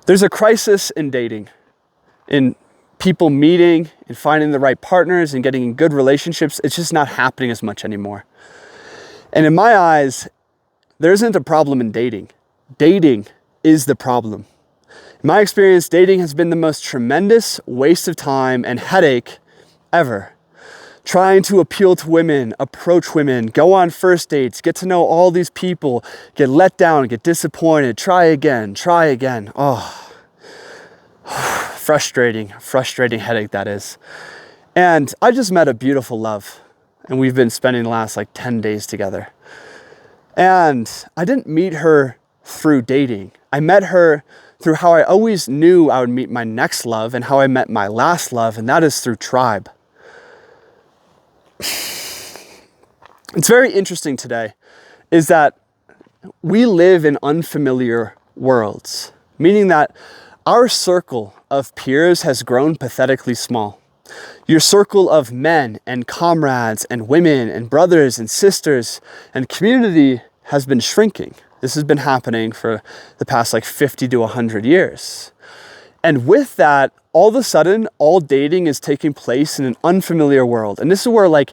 There's a crisis in dating, in people meeting and finding the right partners and getting in good relationships. It's just not happening as much anymore. And in my eyes, there isn't a problem in dating. Dating is the problem. In my experience, dating has been the most tremendous waste of time and headache ever. Trying to appeal to women, approach women, go on first dates, get to know all these people, get let down, get disappointed, try again. Oh, frustrating headache that is. And I just met a beautiful love, and we've been spending the last 10 days together. And I didn't meet her through dating. I met her through how I always knew I would meet my next love and how I met my last love, and that is through tribe. It's very interesting today is that we live in unfamiliar worlds, meaning that our circle of peers has grown pathetically small. Your circle of men and comrades and women and brothers and sisters and community has been shrinking. This has been happening for the past 50 to 100 years. And with that, all of a sudden, all dating is taking place in an unfamiliar world. And this is where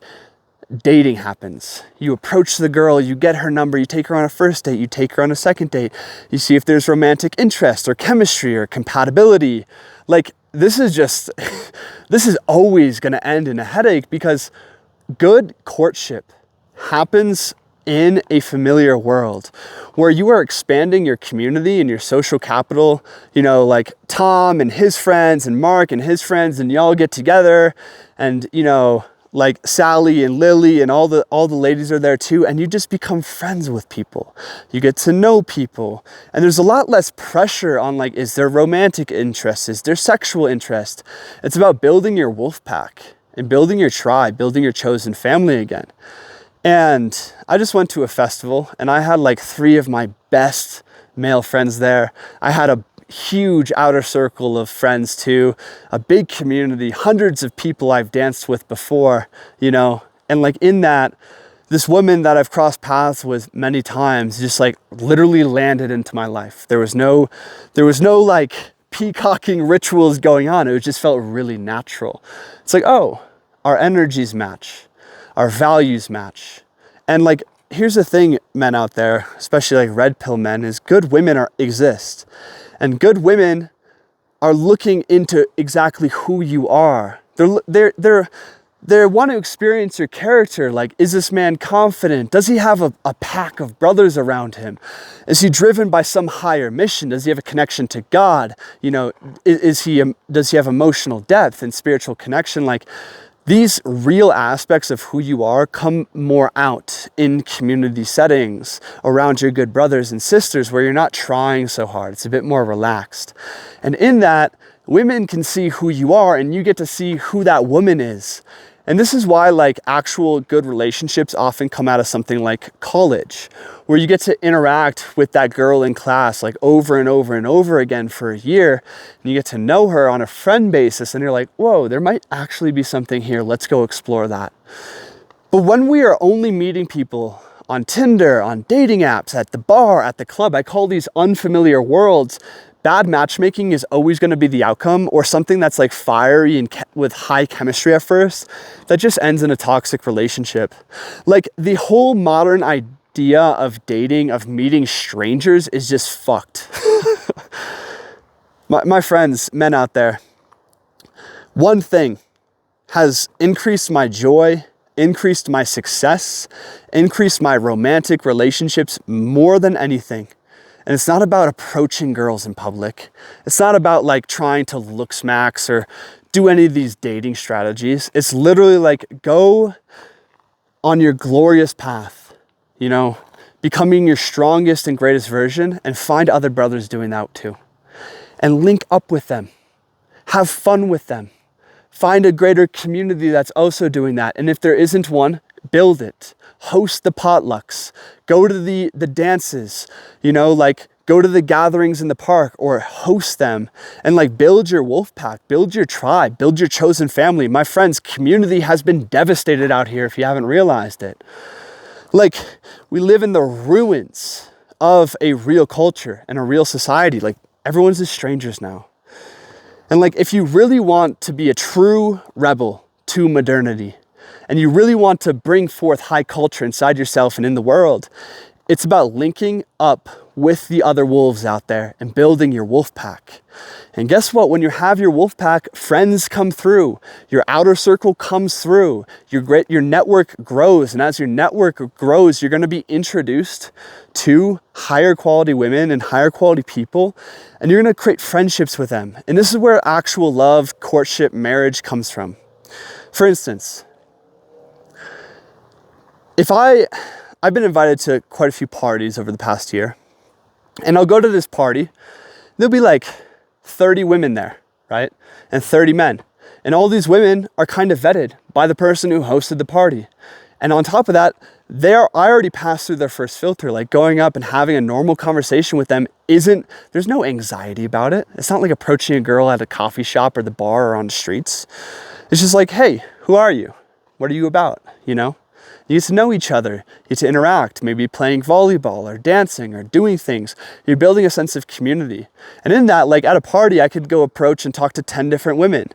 dating happens. You approach the girl, you get her number, you take her on a first date, you take her on a second date, you see if there's romantic interest or chemistry or compatibility. This is always going to end in a headache, because good courtship happens in a familiar world where you are expanding your community and your social capital, Tom and his friends and Mark and his friends, and y'all get together, and Sally and Lily and all the ladies are there too, and you just become friends with people. You get to know people, and there's a lot less pressure on is there romantic interest, is there sexual interest. It's about building your wolf pack and building your tribe, building your chosen family again. And I just went to a festival, and I had 3 of my best male friends there. I had a huge outer circle of friends too, a big community, hundreds of people I've danced with before, and in that, this woman that I've crossed paths with many times just literally landed into my life. There was no peacocking rituals going on. It just felt really natural. It's oh, our energies match, our values match. And here's the thing, men out there, especially red pill men, is good women exist. And good women are looking into exactly who you are. They want to experience your character. Is this man confident? Does he have a pack of brothers around him? Is he driven by some higher mission? Does he have a connection to God? Does he have emotional depth and spiritual connection? These real aspects of who you are come more out in community settings around your good brothers and sisters, where you're not trying so hard. It's a bit more relaxed. And in that, women can see who you are, and you get to see who that woman is. And this is why actual good relationships often come out of something like college, where you get to interact with that girl in class over and over and over again for a year, and you get to know her on a friend basis, and you're whoa, there might actually be something here. Let's go explore that. But when we are only meeting people on Tinder, on dating apps, at the bar, at the club, I call these unfamiliar worlds. Bad matchmaking is always going to be the outcome, or something that's fiery and with high chemistry at first that just ends in a toxic relationship. The whole modern idea of dating, of meeting strangers, is just fucked. my friends, men out there, one thing has increased my joy, increased my success, increased my romantic relationships more than anything. And it's not about approaching girls in public. It's not about trying to look smacks or do any of these dating strategies. It's literally go on your glorious path, becoming your strongest and greatest version, and find other brothers doing that too. And link up with them. Have fun with them. Find a greater community that's also doing that. And if there isn't one, build it. Host the potlucks, go to the dances, go to the gatherings in the park, or host them, and build your wolf pack, build your tribe, build your chosen family. My friends, community has been devastated out here if you haven't realized it. We live in the ruins of a real culture and a real society. Everyone's just strangers now. And like, if you really want to be a true rebel to modernity, and you really want to bring forth high culture inside yourself and in the world, it's about linking up with the other wolves out there and building your wolf pack. And guess what? When you have your wolf pack, friends come through, your outer circle comes through, your network grows. And as your network grows, you're going to be introduced to higher quality women and higher quality people, and you're going to create friendships with them. And this is where actual love, courtship, marriage comes from. For instance, I've been invited to quite a few parties over the past year, and I'll go to this party, there'll be like 30 women there, right? And 30 men. And all these women are kind of vetted by the person who hosted the party. And on top of that, I already passed through their first filter. Like, going up and having a normal conversation with them there's no anxiety about it. It's not like approaching a girl at a coffee shop or the bar or on the streets. It's just like, hey, who are you? What are you about? You know? You get to know each other, you get to interact, maybe playing volleyball or dancing or doing things. You're building a sense of community. And in that, like at a party, I could go approach and talk to 10 different women.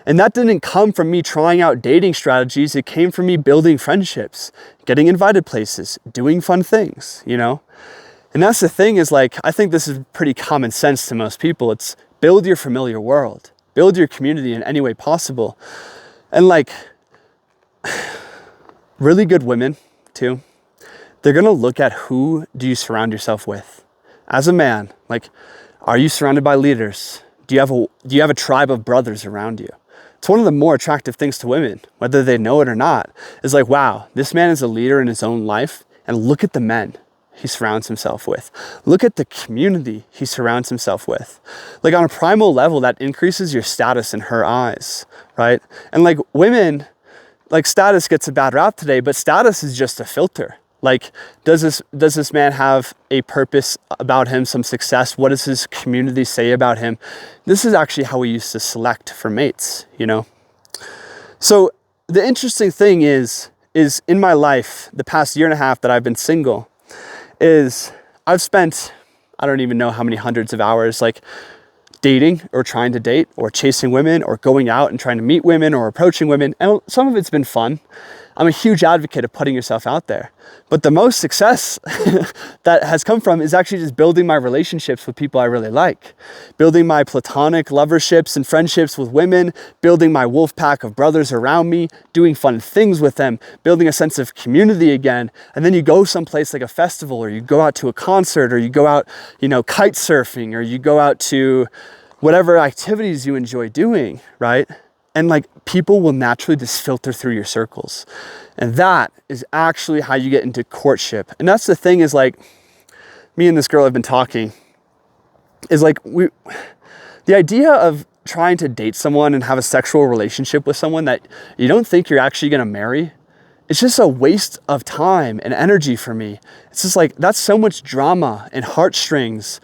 And that didn't come from me trying out dating strategies. It came from me building friendships, getting invited places, doing fun things, you know? And that's the thing, is like, I think this is pretty common sense to most people. It's build your familiar world, build your community in any way possible. And like, really good women too, they're gonna look at who do you surround yourself with. As a man, like, are you surrounded by leaders? Do you have a tribe of brothers around you? It's one of the more attractive things to women, whether they know it or not, is like, wow, this man is a leader in his own life, and look at the men he surrounds himself with. Look at the community he surrounds himself with. Like, on a primal level, that increases your status in her eyes, right? And like, women, like, status gets a bad rap today, but status is just a filter. Like, does this man have a purpose about him, some success? What does his community say about him? This is actually how we used to select for mates, you know? So the interesting thing is in my life, the past year and a half that I've been single, is I've spent, I don't even know how many hundreds of hours, like, dating or trying to date or chasing women or going out and trying to meet women or approaching women. And some of it's been fun. I'm a huge advocate of putting yourself out there. But the most success that has come from is actually just building my relationships with people I really like. Building my platonic loverships and friendships with women, building my wolf pack of brothers around me, doing fun things with them, building a sense of community again. And then you go someplace like a festival, or you go out to a concert, or you go out, you know, kite surfing, or you go out to whatever activities you enjoy doing, right? And like, people will naturally just filter through your circles. And that is actually how you get into courtship. And that's the thing, is like, me and this girl have been talking, is like, the idea of trying to date someone and have a sexual relationship with someone that you don't think you're actually gonna marry, it's just a waste of time and energy for me. It's just like, that's so much drama and heartstrings.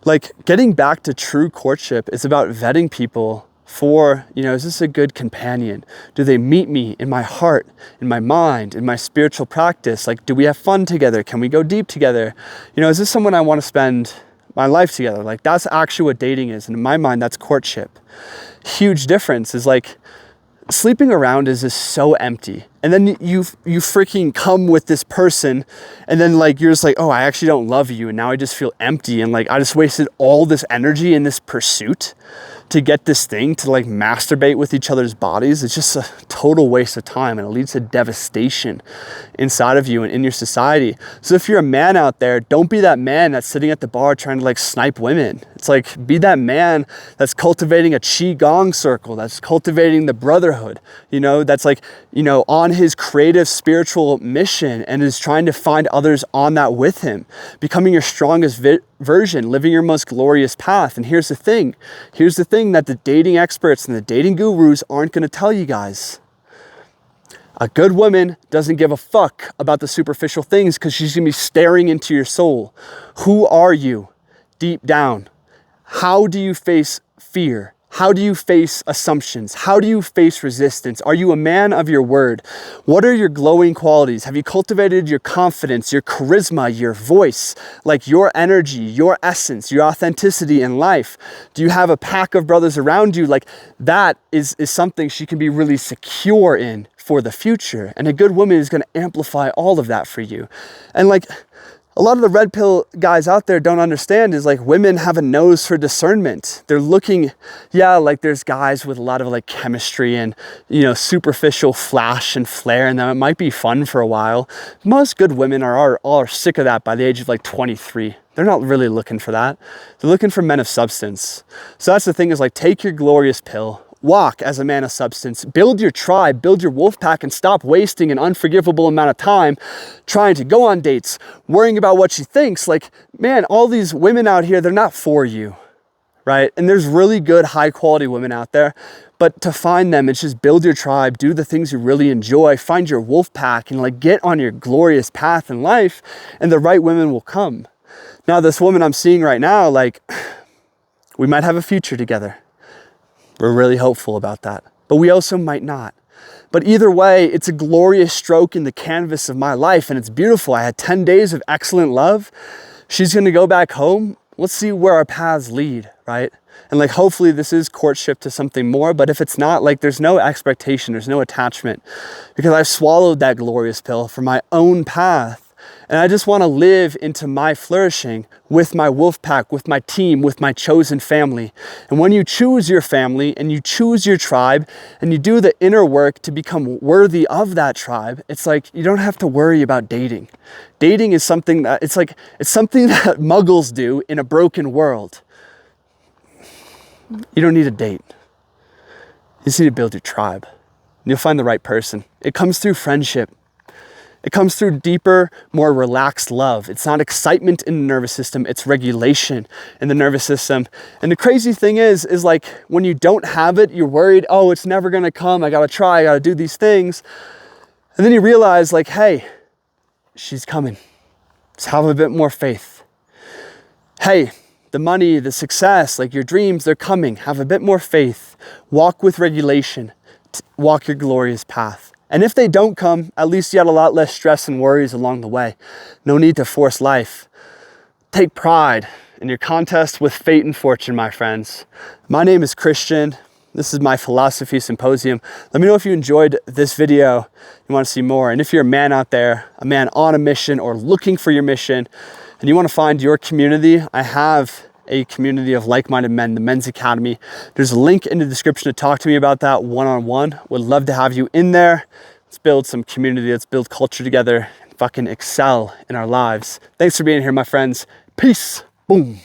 Like, getting back to true courtship is about vetting people for, you know, is this a good companion? Do they meet me in my heart, in my mind, in my spiritual practice? Like, do we have fun together? Can we go deep together? You know, is this someone I want to spend my life together? Like, that's actually what dating is. And in my mind, that's courtship. Huge difference is like, sleeping around is just so empty. And then you freaking come with this person, and then like, you're just like, oh, I actually don't love you. And now I just feel empty. And like, I just wasted all this energy in this pursuit to get this thing to like masturbate with each other's bodies. It's just a total waste of time, and it leads to devastation inside of you and in your society. So if you're a man out there, don't be that man that's sitting at the bar trying to like snipe women. It's like, be that man that's cultivating a qigong circle, that's cultivating the brotherhood, you know, that's like, you know, on his creative spiritual mission, and is trying to find others on that with him, becoming your strongest version, living your most glorious path. And here's the thing that the dating experts and the dating gurus aren't going to tell you guys. A good woman doesn't give a fuck about the superficial things, because she's going to be staring into your soul. Who are you deep down? How do you face fear? How do you face assumptions? How do you face resistance? Are you a man of your word? What are your glowing qualities? Have you cultivated your confidence, your charisma, your voice, like your energy, your essence, your authenticity in life? Do you have a pack of brothers around you? Like that is something she can be really secure in for the future. And a good woman is going to amplify all of that for you. And like, a lot of the red pill guys out there don't understand is like women have a nose for discernment. They're looking, yeah, like there's guys with a lot of like chemistry and, you know, superficial flash and flare in them. It might be fun for a while. Most good women are sick of that by the age of like 23. They're not really looking for that. They're looking for men of substance. So that's the thing is like, take your glorious pill. Walk as a man of substance, build your tribe, build your wolf pack, and stop wasting an unforgivable amount of time trying to go on dates, worrying about what she thinks. Like, man, all these women out here, they're not for you, right? And there's really good, high quality women out there, but to find them, it's just build your tribe, do the things you really enjoy, find your wolf pack, and like get on your glorious path in life, and the right women will come. Now, this woman I'm seeing right now, like, we might have a future together. We're really hopeful about that, but we also might not. But either way, it's a glorious stroke in the canvas of my life, and it's beautiful. I had 10 days of excellent love. She's gonna go back home. Let's see where our paths lead, right? And like, hopefully this is courtship to something more, but if it's not, like there's no expectation, there's no attachment, because I've swallowed that glorious pill for my own path. And I just want to live into my flourishing with my wolf pack, with my team, with my chosen family. And when you choose your family and you choose your tribe and you do the inner work to become worthy of that tribe, it's like you don't have to worry about dating. Dating is something that it's something that muggles do in a broken world. You don't need a date. You just need to build your tribe. And you'll find the right person. It comes through friendship. It comes through deeper, more relaxed love. It's not excitement in the nervous system, it's regulation in the nervous system. And the crazy thing is like when you don't have it, you're worried, oh, it's never gonna come. I gotta try, I gotta do these things. And then you realize like, hey, she's coming. Just have a bit more faith. Hey, the money, the success, like your dreams, they're coming. Have a bit more faith. Walk with regulation. Walk your glorious path. And if they don't come, at least you had a lot less stress and worries along the way. No need to force life. Take pride in your contest with fate and fortune, my friends. My name is Christian. This is my philosophy symposium. Let me know if you enjoyed this video, you want to see more. And if you're a man out there, a man on a mission or looking for your mission, and you want to find your community, I have a community of like-minded men, the Men's Academy. There's a link in the description to talk to me about that one-on-one. Would love to have you in there. Let's build some community. Let's build culture together and fucking excel in our lives. Thanks for being here, my friends. Peace. Boom.